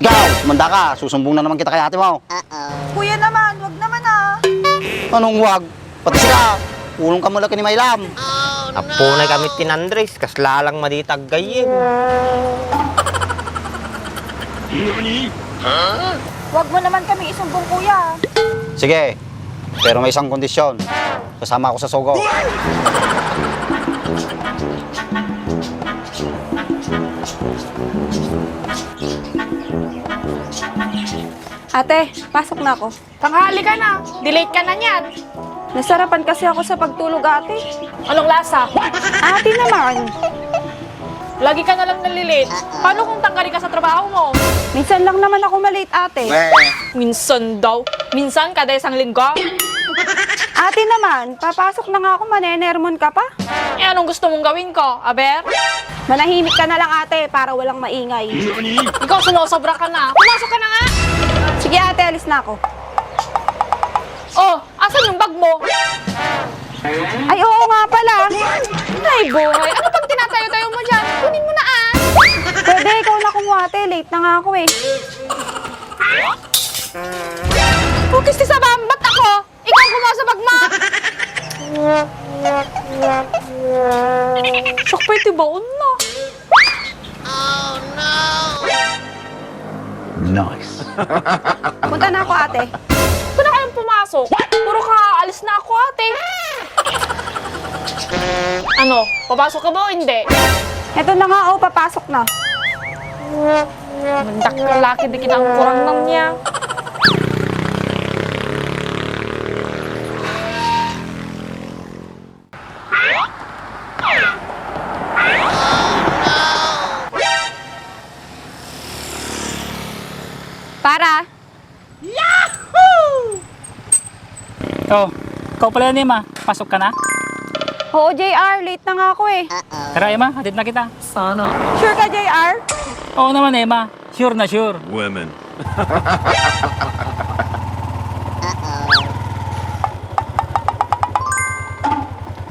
Ikaw, manda ka. Susumbong na naman kita kay ate mo. Kuya naman, wag naman ah. Anong wag? Pati sila. Ulong ka mula ni Maylam. Apunay kami tinandres, kaslalang maditag gayem. Wag mo naman kami isumbong kuya. Sige, pero may isang kondisyon. Kasama ako sa Sogo. Ate, pasok na ako. Tanghali ka na. Delate ka na niyan. Nasarapan kasi ako sa pagtulog ate. Anong lasa? Ate naman. Lagi ka na lang nalilate. Paano kung tanggali ka sa trabaho mo? Minsan lang naman ako malate ate. Minsan daw. Minsan kada isang linggo. Ate naman, papasok na nga ako, manenermon ka pa. Eh anong gusto mong gawin ko, Aber? Manahimik ka na lang ate para walang maingay. Ikaw sumusobra ka na. Pumasok ka na nga. Sige ate, alis na ako. Oh, asan yung bag mo? Ay oo nga pala. Ay buhay. Ano pang tinatayo-tayo mo dyan? Kunin mo na ah. Pwede, ikaw na kumuha ate, late na nga ako eh. Kukis ti sa bambat ako. Ikaw kumuha sa bag mo. Sakpay ti baon na. Punta na ako ate. Ba't na kayong pumasok? Puro ka, alis na ako ate. Ano, papasok ka ba o hindi? Eto na nga oh, papasok na. Mandak ka laki, di kinang kurang nang niya. Para. Oh, ikaw pala yan, Emma. Pasok ka na? Oo JR, late na nga ako eh. Tara, Emma, hatid na kita. Sure ka JR? Oo naman, Emma. Sure na sure. Women.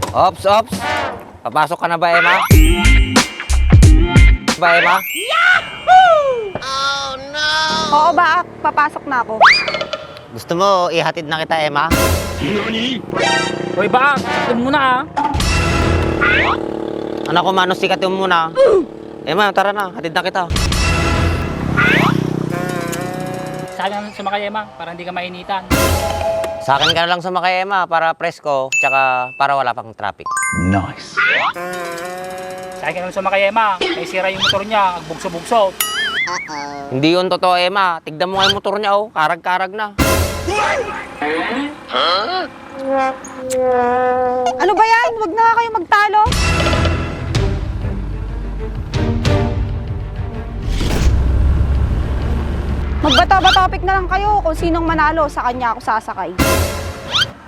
Ops, ops. Papasok ka na ba, Emma? Emma? Oo ba, papasok na ako. Gusto mo ihatid na kita, Emma? Hoy, Baak, hatid mo na ah. Anak ko, Mano, sikat yung muna. Emma, tara na. Hatid na kita. Sa akin na sumakay, Emma, para hindi ka mainitan. Sa akin ka na lang sumakay, Emma, para presko, tsaka para wala pang traffic. Sa akin na lang sumakay, Emma. May sira yung motor niya, agbugso-bugso. Hindi yun totoo, Emma. Tignan mo nga yung motor niya, oh. Karag-karag na. Ano ba yan? Huwag na nga kayo magtalo. Magbato-topic na lang kayo kung sinong manalo, sa kanya ako sasakay.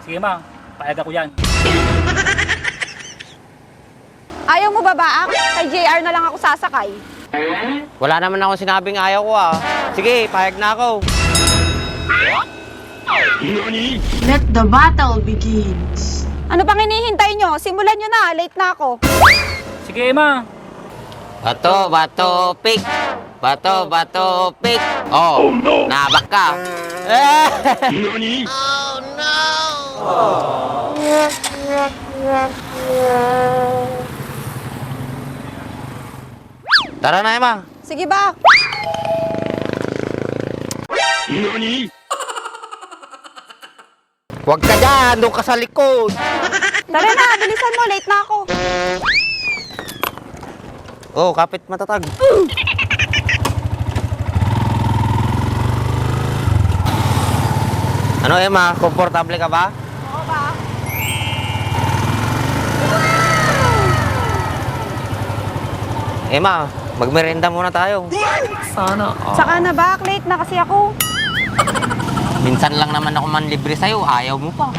Sige, Emma, payag ako yan. Ayaw mo ba Baak? Kay JR na lang ako sasakay. Wala naman akong sinabing ayaw ko, ah. Sige, payag na ako. Let the battle begins. Ano pang hinihintay nyo? Simulan nyo na, late na ako. Sige, Emma. Bato, bato, pick. Bato, bato, pick. Oh, no. Nabak ka. Tara na, Emma. Sige Baak. Huwag ka dyan, doon ka sa likod. Tara na, bilisan mo, late na ako. Oh, kapit matatag. Ano, Emma? Komportable ka ba? Oo Baak. Emma, magmerenda muna tayo. Saka na Baak, late na kasi ako. Minsan lang naman ako manlibre sa'yo, ayaw mo pa.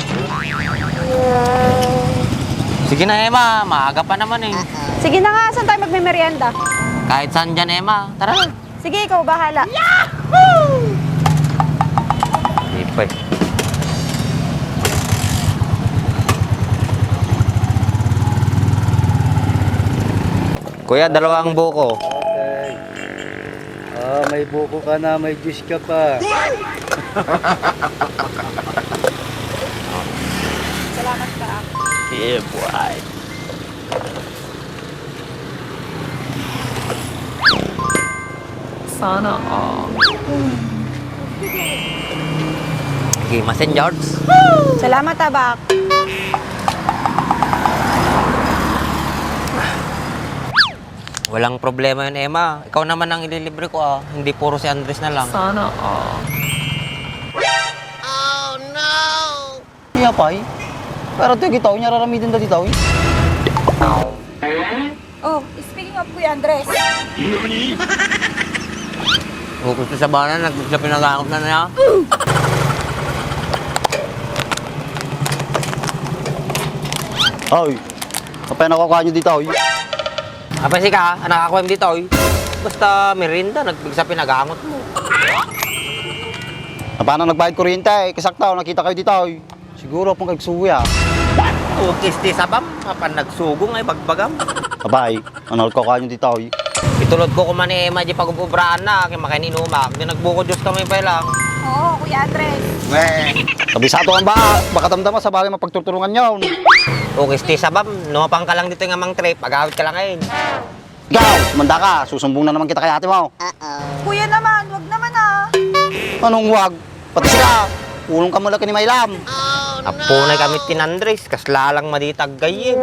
Sige na, Emma. Maaga pa naman eh. Sige na nga, saan tayo magme-merienda? Kahit saan dyan, Emma. Tara na. Sige, ikaw bahala. Hindi pa eh. Kuya, dalawang buko. May may buko ka na, may juice ka pa. Salamat ka. Yeah, boy. Sana all. Gimasin, George. Salamat, Bak. Walang problema yun, Emma. Ikaw naman ang ililibre ko, ah. Hindi puro si Andres na lang. Sana all. Iya pay. Pero ito gitaw niya raramidin da ditaw. Oh, speaking of Kuya Andres. Gusto sa bana, nagsa pinag-aangkot na niya. Ay. Kapay nakukuha niyo dito. Apa sih ka? Anak ako dito, oy. Basta merinda, nagbigsa pinag-aangkot mo. Paano nagbayad kuryente? Kasaktaw, nakita kayo dito. Siguro pong kagsuwi ah. Ukisti sabam, kapan nagsugong ay bagbagam. Abay, ano kukuha niyo dito? Itulod ko kuman ni Emma di pag-ubraan na, kaya makininumak. Di nagbuko Diyos kami pa lang. Oo, Kuya Andres. Kabisado ang ba? Baka damdama sa bagay mapagtutulungan niyo. Ukisti sabam, numapang ka lang dito ng amang trip, agawit ka lang ngayon. Ikaw, manda ka. Susumbong na naman kita kay ate mo. Kuya naman, wag naman ah. Anong wag? Pati sila. Ulong ka mula ka ni Maylam. Apunay kami tin Andres, kaslalang maditag gayin.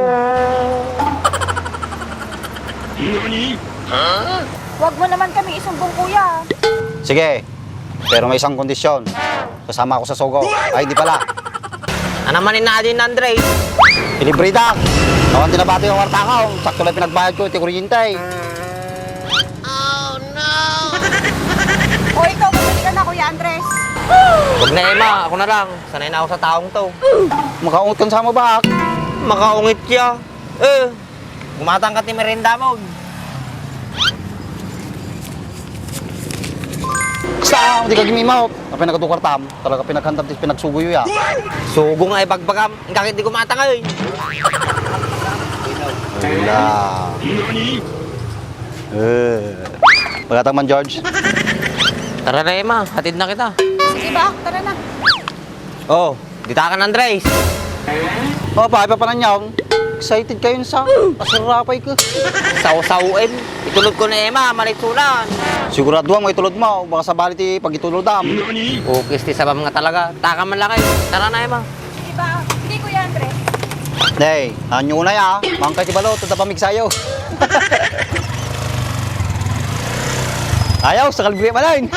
Wag mo naman kami isumbong, Kuya. Sige. Pero may isang kondisyon. Kasama ako sa Sogo. Ay, di pala. Ano man din Andres? Ilibrida. Awan tinabati yung warta ko. Sakto lang pinagbayad ko. Iti kuryente. O ikaw, bumili ka na, Kuya Andres. Huwag na Emma, ako na lang. Sanay na ako sa taong to. Makaungot ka sa mo ba? Makaungit siya. Gumatang ka ti merinda mo. Basta, hindi ka gimimaw. Kapag nagatukartam, talaga pinaghandam, pinagsugoy ya. Sugo nga ay bagbagam. Ang kakit di gumatang ay. Wala. Pagkatang man, George. Tara na Emma, hatid na kita. Sige, Bak, tara na. Oh, dita ka na Andres. O, pa pa niya. Excited kayo sa pasarapay ko. Saw-sawin. Itulog ko na Emma, malit-sulan. Sigurado ang may tulod mo. Baka sa balit pag itulod am. Ukis ti sabam nga talaga. Taka man lang kayo. Tara na Emma. Sige, Bak. Sige, Kuya Andres. Hey, anyo na ya. Mangkay ti balot, ito pamig sayo. Ayaw, sa kalbi malain.